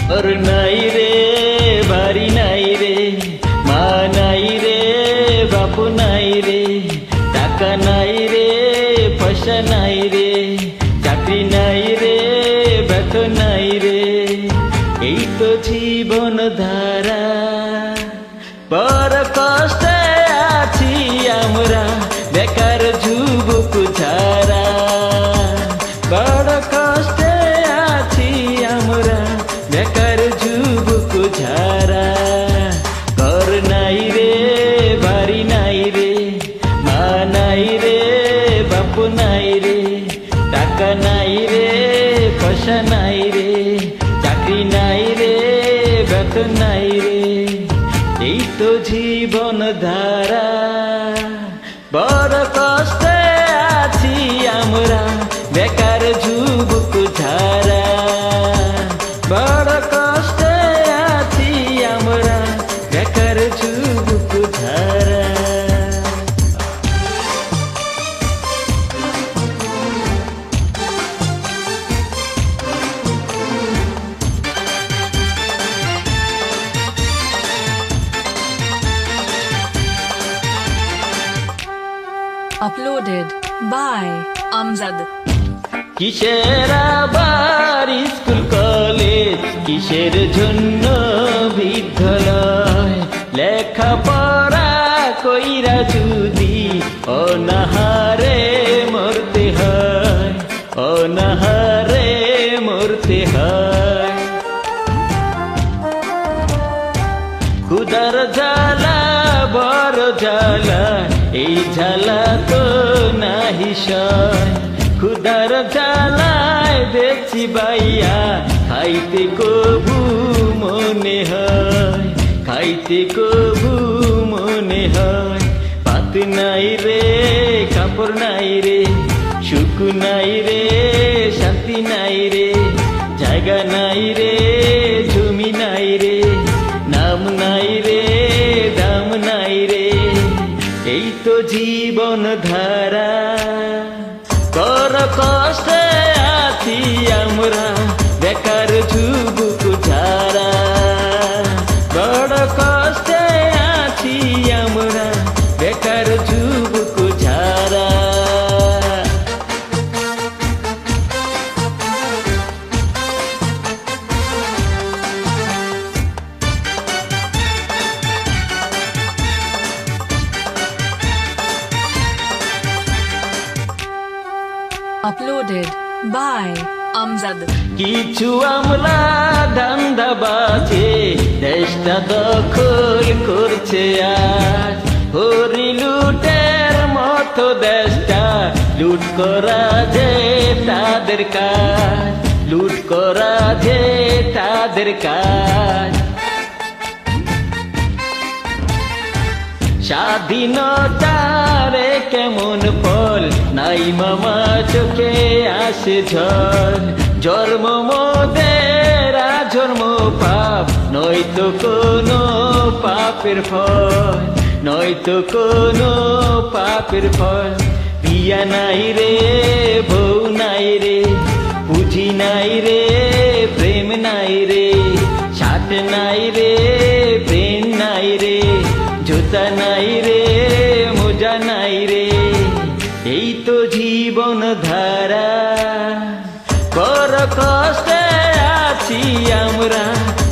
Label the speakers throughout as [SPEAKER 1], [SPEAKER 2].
[SPEAKER 1] ঘর নাই রে, বাড়ি নাই রে, মা নাই রে, বাপু নাই রে, টাকা নাই রে, পয়সা নাই রে, চাকরি নাই রে, বেতন নাই রে, এই তো জীবন ধারা। বড় কষ্টে আছি আমরা, বেকার যুবক যারা। বড় কষ্টে আছি আমরা, বেকার যুবক যারা। ঘর নাই রে, বাড়ি নাই রে, মা নাই রে, বাপু নাই রে, টাকা নাই রে, পয়সা নাই রে, চাকরি নাই রে, বেতন নাই রে, এই তো জীবন ধারা। বড় কষ্টে আছি আমরা, বেকার যুবক যারা। বড় কষ্টে আছি আমরা, বেকার যুবক যারা।
[SPEAKER 2] Uploaded by Amjad.
[SPEAKER 1] কিসের আবার স্কুল কলেজ, কিসের জন্য বিদ্যালয়, লেখাপড়া কইরা যদি অনাহারে মরতে হয়, অনাহারে মরতে হয়। ক্ষুধার জ্বালা বড় জ্বালা, এই জ্বালা তো নাহি সয়। ক্ষুধার জ্বালায় দেখছি বাইয়া, খাইতে কবু মনে হয়, খাইতে কবু মনে হয়। পাত নাই রে, কাপড় নাই রে, সুখ নাই রে, শান্তি নাই রে, জায়গা নাই রে, জমি নাই রে, নাম নাই রে, দাম নাই রে, এই তো জীবন ধারা। বড় কষ্টে আছি আমরা, বেকার যুবক যারা। বড় কষ্টে আছি আমরা, বেকার যুবক যারা।
[SPEAKER 2] Uploaded by Amjad.
[SPEAKER 1] কিছু আমরা ধান্দাবাজে দেশটা দখল করছে আজ। হরি লুটের মতো দেশটা লুট করা যে তাদের কাজ, লুট করা যে তাদের কাজ। স্বাধীনতার কেমন ফল নাই মামা, চোখে আসে ঝড়। জন্ম মোদের জন্ম পাপ, নয়তো কোনো পাপের ফল, নয়তো কোনো পাপের ফল। বিয়া নাই রে, বউ নাই রে, পুঁজি নাই রে, প্রেম নাই রে, সাথ নাই রে, প্রেম নাই রে, জুতা নাই রে, মোজা নাই রে, এই তো জীবন ধারা। বড় কষ্টে আছি আমরা,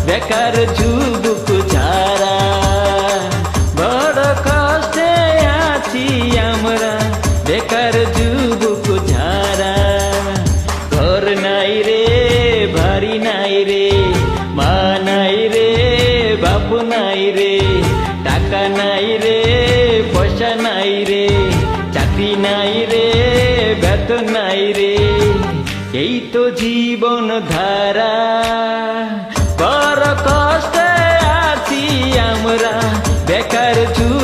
[SPEAKER 1] বেকার যুবক যারা। বড় কষ্টে আছি আমরা, বেকার যুবক যারা। ঘর নাই রে, বাড়ি নাই রে, মা নাই রে, বাপু নাই রে, টাকা নাই রে, পয়সা নাই রে, চাকরি নাই রে, বেতন নাই রে, এই তো জীবন ধারা। বড় কষ্টে আছি আমরা, বেকার যুবক